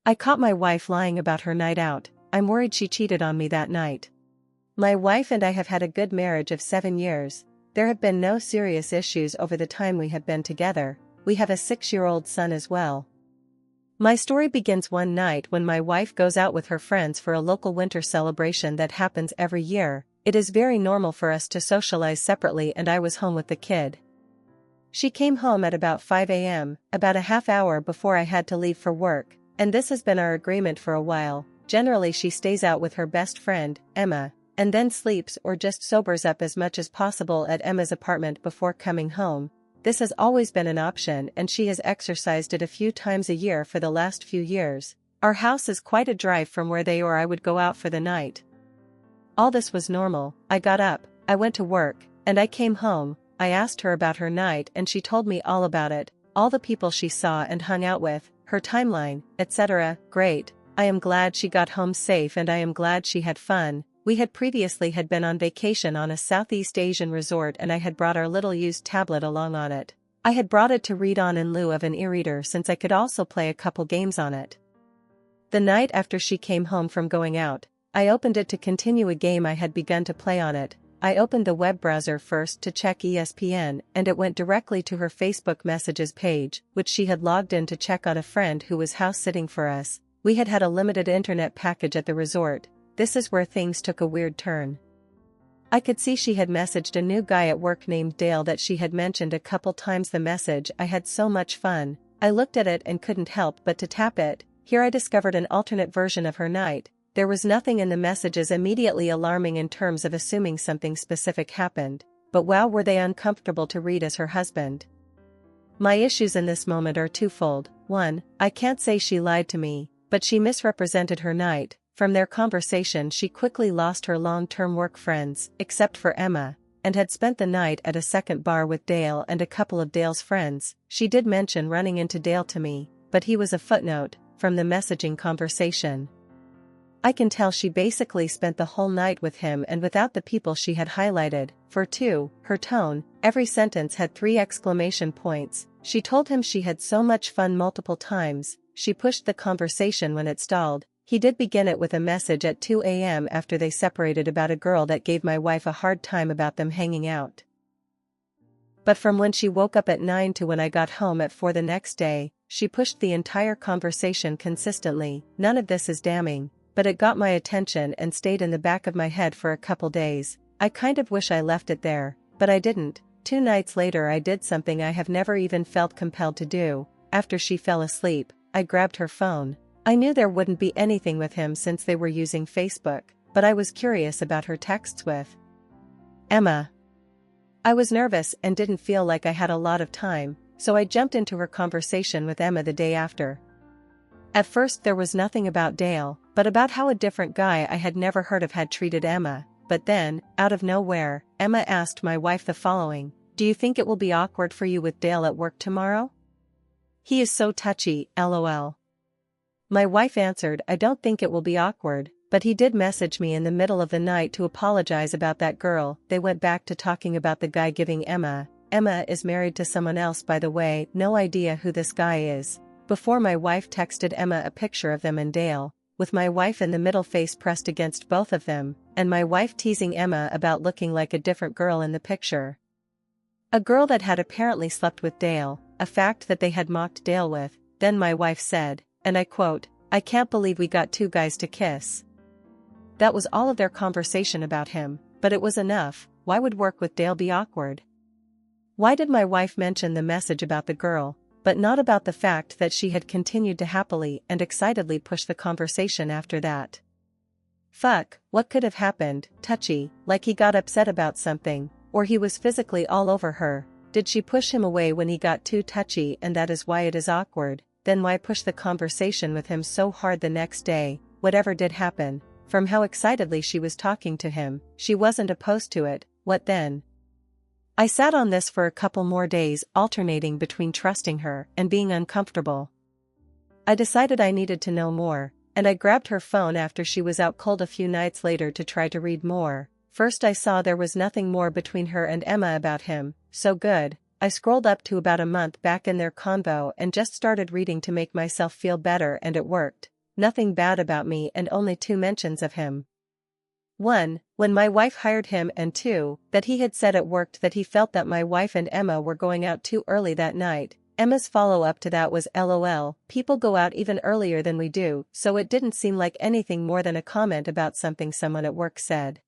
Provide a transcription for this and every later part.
I caught my wife lying about her night out. I'm worried she cheated on me that night. My wife and I have had a good marriage of 7 years. There have been no serious issues over the time we have been together. We have a 6-year-old son as well. My story begins one night when my wife goes out with her friends for a local winter celebration that happens every year. It is very normal for us to socialize separately, and I was home with the kid. She came home at about 5 a.m., about a half hour before I had to leave for work, and this has been our agreement for a while. Generally she stays out with her best friend, Emma, and then sleeps or just sobers up as much as possible at Emma's apartment before coming home. This has always been an option, and she has exercised it a few times a year for the last few years. Our house is quite a drive from where they or I would go out for the night. All this was normal. I got up, I went to work, and I came home. I asked her about her night and she told me all about it, all the people she saw and hung out with, her timeline, etc. Great. I am glad she got home safe and I am glad she had fun. We had previously been on vacation on a Southeast Asian resort and I had brought our little used tablet along on it. I had brought it to read on in lieu of an e-reader since I could also play a couple games on it. The night after she came home from going out, I opened it to continue a game I had begun to play on it. I opened the web browser first to check ESPN and it went directly to her Facebook messages page, which she had logged in to check on a friend who was house sitting for us. We had had a limited internet package at the resort. This is where things took a weird turn. I could see she had messaged a new guy at work named Dale that she had mentioned a couple times. The message, I had so much fun. I looked at it and couldn't help but to tap it. Here I discovered an alternate version of her night. There was nothing in the messages immediately alarming in terms of assuming something specific happened, but wow, were they uncomfortable to read as her husband. My issues in this moment are twofold. 1, I can't say she lied to me, but she misrepresented her night. From their conversation she quickly lost her long-term work friends, except for Emma, and had spent the night at a second bar with Dale and a couple of Dale's friends. She did mention running into Dale to me, but he was a footnote from the messaging conversation. I can tell she basically spent the whole night with him and without the people she had highlighted. For 2, her tone, every sentence had 3 exclamation points. She told him she had so much fun multiple times. She pushed the conversation when it stalled. He did begin it with a message at 2 a.m. after they separated about a girl that gave my wife a hard time about them hanging out. But from when she woke up at 9 to when I got home at 4 the next day, she pushed the entire conversation consistently. None of this is damning, but it got my attention and stayed in the back of my head for a couple days. I kind of wish I left it there, but I didn't. 2 nights later I did something I have never even felt compelled to do. After she fell asleep, I grabbed her phone. I knew there wouldn't be anything with him since they were using Facebook, but I was curious about her texts with Emma. I was nervous and didn't feel like I had a lot of time, so I jumped into her conversation with Emma the day after. At first there was nothing about Dale, but about how a different guy I had never heard of had treated Emma. But then, out of nowhere, Emma asked my wife the following: "Do you think it will be awkward for you with Dale at work tomorrow? He is so touchy, lol." My wife answered, "I don't think it will be awkward, but he did message me in the middle of the night to apologize about that girl." They went back to talking about the guy giving Emma. Emma is married to someone else, by the way, no idea who this guy is. Before my wife texted Emma a picture of them and Dale, with my wife in the middle face pressed against both of them, and my wife teasing Emma about looking like a different girl in the picture. A girl that had apparently slept with Dale, a fact that they had mocked Dale with. Then my wife said, and I quote, "I can't believe we got 2 guys to kiss." That was all of their conversation about him, but it was enough. Why would work with Dale be awkward? Why did my wife mention the message about the girl, but not about the fact that she had continued to happily and excitedly push the conversation after that? Fuck, what could have happened? Touchy, like he got upset about something, or he was physically all over her. Did she push him away when he got too touchy and that is why it is awkward? Then why push the conversation with him so hard the next day? Whatever did happen, from how excitedly she was talking to him, she wasn't opposed to it. What then? I sat on this for a couple more days, alternating between trusting her and being uncomfortable. I decided I needed to know more, and I grabbed her phone after she was out cold a few nights later to try to read more. First I saw there was nothing more between her and Emma about him. So good. I scrolled up to about a month back in their convo and just started reading to make myself feel better, and it worked. nothing bad about me and only 2 mentions of him. 1. When my wife hired him, and 2. That he had said at work that he felt that my wife and Emma were going out too early that night. Emma's follow-up to that was LOL, people go out even earlier than we do, so it didn't seem like anything more than a comment about something someone at work said.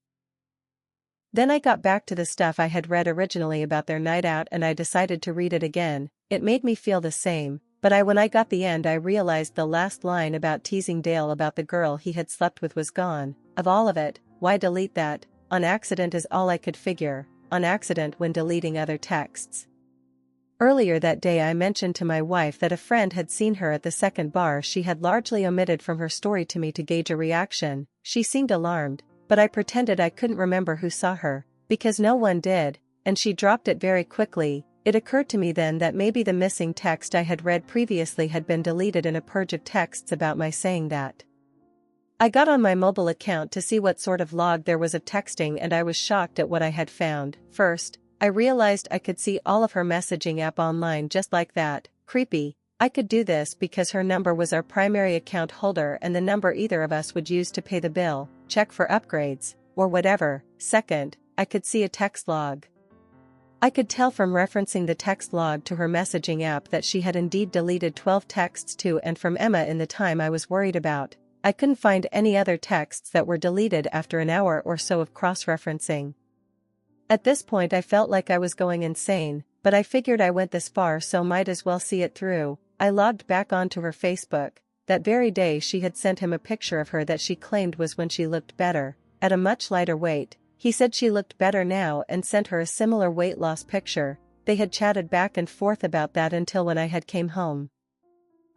Then I got back to the stuff I had read originally about their night out and I decided to read it again. It made me feel the same, but when I got the end I realized the last line about teasing Dale about the girl he had slept with was gone. Of all of it, why delete that? On accident is all I could figure, on accident when deleting other texts. Earlier that day I mentioned to my wife that a friend had seen her at the second bar. She had largely omitted from her story to me to gauge a reaction. She seemed alarmed, but I pretended I couldn't remember who saw her, because no one did, and she dropped it very quickly. It occurred to me then that maybe the missing text I had read previously had been deleted in a purge of texts about my saying that. I got on my mobile account to see what sort of log there was of texting and I was shocked at what I had found. First, I realized I could see all of her messaging app online just like that. Creepy. I could do this because her number was our primary account holder and the number either of us would use to pay the bill, check for upgrades, or whatever. Second, I could see a text log. I could tell from referencing the text log to her messaging app that she had indeed deleted 12 texts to and from Emma in the time I was worried about. I couldn't find any other texts that were deleted after an hour or so of cross-referencing. At this point I felt like I was going insane, but I figured I went this far so might as well see it through. I logged back onto her Facebook. That very day she had sent him a picture of her that she claimed was when she looked better, at a much lighter weight. He said she looked better now and sent her a similar weight loss picture. They had chatted back and forth about that until when I had came home.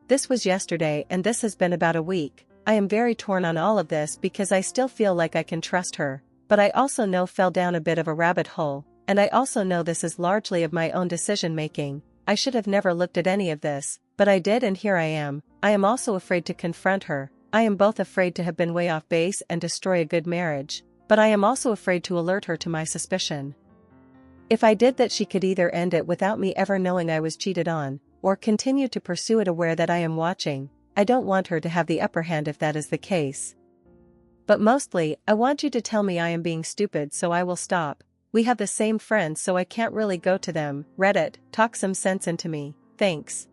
This was yesterday and this has been about a week. I am very torn on all of this because I still feel like I can trust her. But I also know fell down a bit of a rabbit hole, and I also know this is largely of my own decision-making. I should have never looked at any of this, but I did and here I am. I am also afraid to confront her. I am both afraid to have been way off base and destroy a good marriage, but I am also afraid to alert her to my suspicion. If I did that she could either end it without me ever knowing I was cheated on, or continue to pursue it aware that I am watching. I don't want her to have the upper hand if that is the case. But mostly, I want you to tell me I am being stupid so I will stop. We have the same friends so I can't really go to them. Reddit, talk some sense into me. Thanks.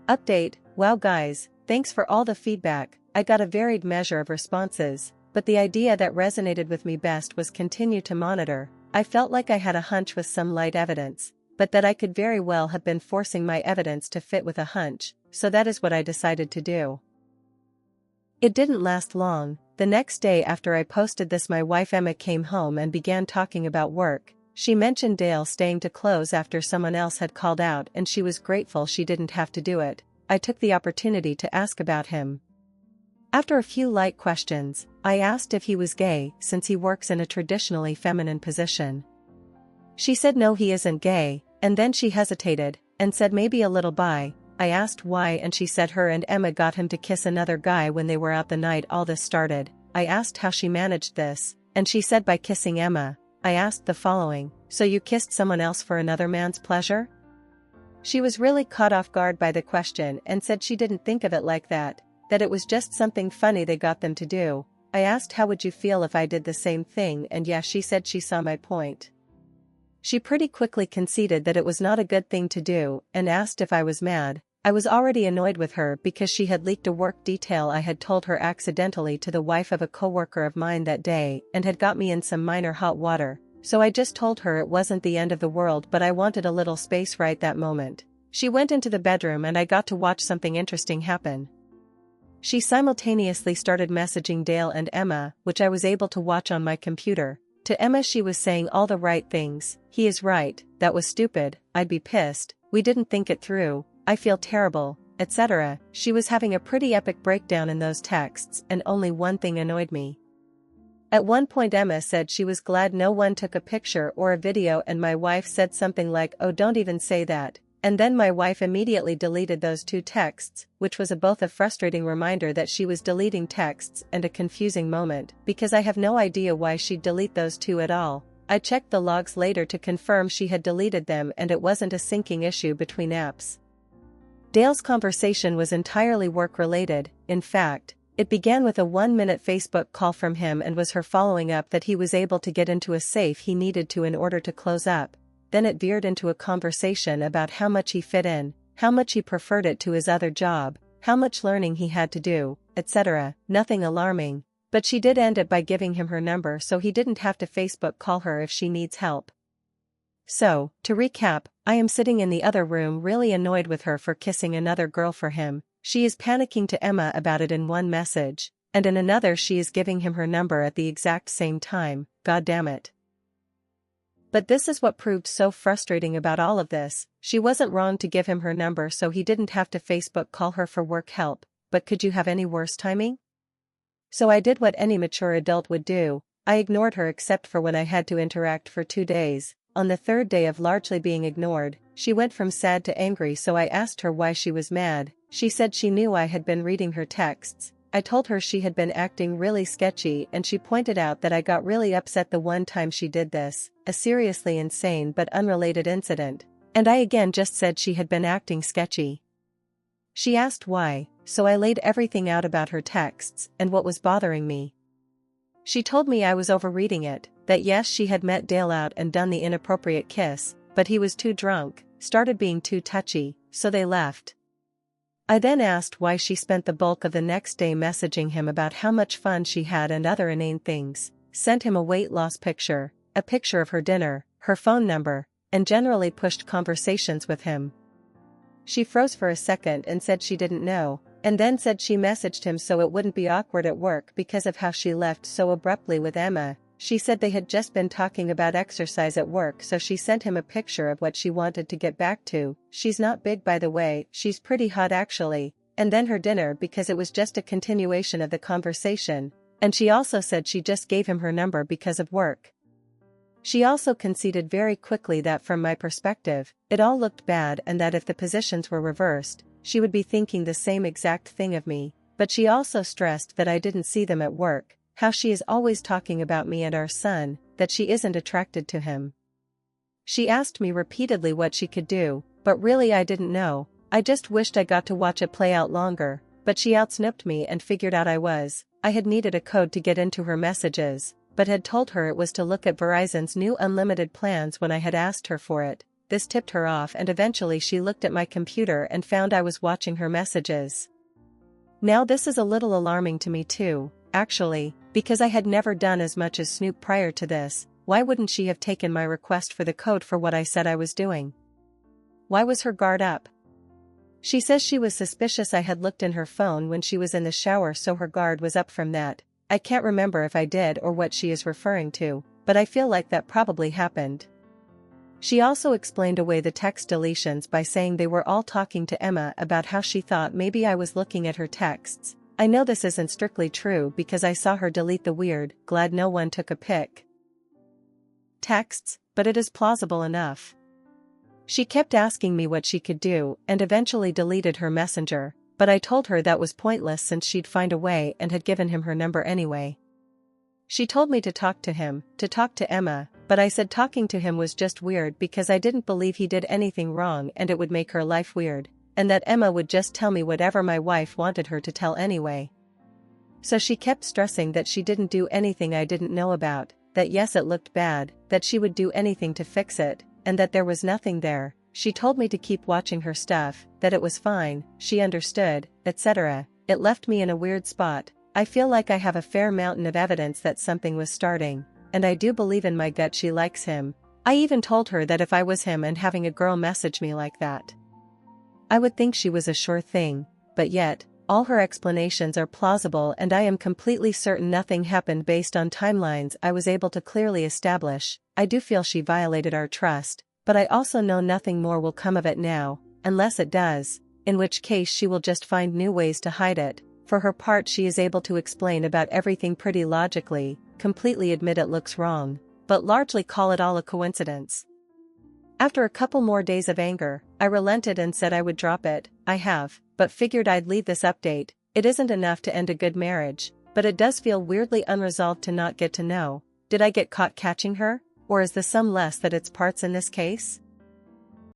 Update, wow guys, thanks for all the feedback. I got a varied measure of responses, but the idea that resonated with me best was continue to monitor. I felt like I had a hunch with some light evidence, but that I could very well have been forcing my evidence to fit with a hunch, so that is what I decided to do. It didn't last long. The next day after I posted this my wife Emma came home and began talking about work. She mentioned Dale staying to close after someone else had called out and she was grateful she didn't have to do it. I took the opportunity to ask about him. After a few light questions, I asked if he was gay since he works in a traditionally feminine position. She said no he isn't gay, and then she hesitated, and said maybe a little bi. I asked why and she said her and Emma got him to kiss another guy when they were out the night all this started. I asked how she managed this, and she said by kissing Emma. I asked the following, so you kissed someone else for another man's pleasure? She was really caught off guard by the question and said she didn't think of it like that it was just something funny they got them to do. I asked how would you feel if I did the same thing and yeah she said she saw my point. She pretty quickly conceded that it was not a good thing to do and asked if I was mad. I was already annoyed with her because she had leaked a work detail I had told her accidentally to the wife of a coworker of mine that day and had got me in some minor hot water, so I just told her it wasn't the end of the world but I wanted a little space right that moment. She went into the bedroom and I got to watch something interesting happen. She simultaneously started messaging Dale and Emma, which I was able to watch on my computer. To Emma she was saying all the right things. He is right, that was stupid, I'd be pissed, we didn't think it through. I feel terrible, etc. She was having a pretty epic breakdown in those texts and only one thing annoyed me. At one point Emma said she was glad no one took a picture or a video and my wife said something like oh don't even say that, and then my wife immediately deleted those 2 texts, which was both a frustrating reminder that she was deleting texts and a confusing moment because I have no idea why she'd delete those 2 at all. I checked the logs later to confirm she had deleted them and it wasn't a syncing issue between apps. Dale's conversation was entirely work-related. In fact, it began with a 1-minute Facebook call from him and was her following up that he was able to get into a safe he needed to in order to close up. Then it veered into a conversation about how much he fit in, how much he preferred it to his other job, how much learning he had to do, etc. Nothing alarming, but she did end it by giving him her number so he didn't have to Facebook call her if she needs help. So, to recap, I am sitting in the other room really annoyed with her for kissing another girl for him. She is panicking to Emma about it in one message, and in another she is giving him her number at the exact same time. God damn it. But this is what proved so frustrating about all of this. She wasn't wrong to give him her number so he didn't have to Facebook call her for work help, but could you have any worse timing? So I did what any mature adult would do. I ignored her except for when I had to interact for 2 days. On the third day of largely being ignored, she went from sad to angry, so I asked her why she was mad. She said she knew I had been reading her texts. I told her she had been acting really sketchy and she pointed out that I got really upset the one time she did this, a seriously insane but unrelated incident, and I again just said she had been acting sketchy. She asked why, so I laid everything out about her texts and what was bothering me. She told me I was overreading it, that yes, she had met Dale out and done the inappropriate kiss, but he was too drunk, started being too touchy, so they left. I then asked why she spent the bulk of the next day messaging him about how much fun she had and other inane things, sent him a weight loss picture, a picture of her dinner, her phone number, and generally pushed conversations with him. She froze for a second and said she didn't know, and then said she messaged him so it wouldn't be awkward at work because of how she left so abruptly with Emma. She said they had just been talking about exercise at work, so she sent him a picture of what she wanted to get back to. She's not big, by the way, she's pretty hot actually. And then her dinner because it was just a continuation of the conversation, and she also said she just gave him her number because of work. She also conceded very quickly that from my perspective, it all looked bad and that if the positions were reversed, she would be thinking the same exact thing of me, but she also stressed that I didn't see them at work, how she is always talking about me and our son, that she isn't attracted to him. She asked me repeatedly what she could do, but really I didn't know. I just wished I got to watch it play out longer, but she outsnipped me and figured out I had needed a code to get into her messages, but had told her it was to look at Verizon's new unlimited plans when I had asked her for it. This tipped her off and eventually she looked at my computer and found I was watching her messages. Now this is a little alarming to me too, actually, because I had never done as much as snoop prior to this. Why wouldn't she have taken my request for the code for what I said I was doing? Why was her guard up? She says she was suspicious I had looked in her phone when she was in the shower, so her guard was up from that. I can't remember if I did or what she is referring to, but I feel like that probably happened. She also explained away the text deletions by saying they were all talking to Emma about how she thought maybe I was looking at her texts. I know this isn't strictly true because I saw her delete the weird, glad no one took a pic texts, but it is plausible enough. She kept asking me what she could do and eventually deleted her messenger, but I told her that was pointless since she'd find a way and had given him her number anyway. She told me to talk to him, to talk to Emma, but I said talking to him was just weird because I didn't believe he did anything wrong and it would make her life weird, and that Emma would just tell me whatever my wife wanted her to tell anyway. So she kept stressing that she didn't do anything I didn't know about, that yes it looked bad, that she would do anything to fix it, and that there was nothing there. She told me to keep watching her stuff, that it was fine, she understood, etc. It left me in a weird spot. I feel like I have a fair mountain of evidence that something was starting, and I do believe in my gut she likes him. I even told her that if I was him and having a girl message me like that, I would think she was a sure thing, but yet, all her explanations are plausible and I am completely certain nothing happened based on timelines I was able to clearly establish. I do feel she violated our trust, but I also know nothing more will come of it now, unless it does, in which case she will just find new ways to hide it. For her part she is able to explain about everything pretty logically, completely admit it looks wrong, but largely call it all a coincidence. After a couple more days of anger, I relented and said I would drop it. I have, but figured I'd leave this update. It isn't enough to end a good marriage, but it does feel weirdly unresolved to not get to know. Did I get caught catching her, or is the sum less that its parts in this case?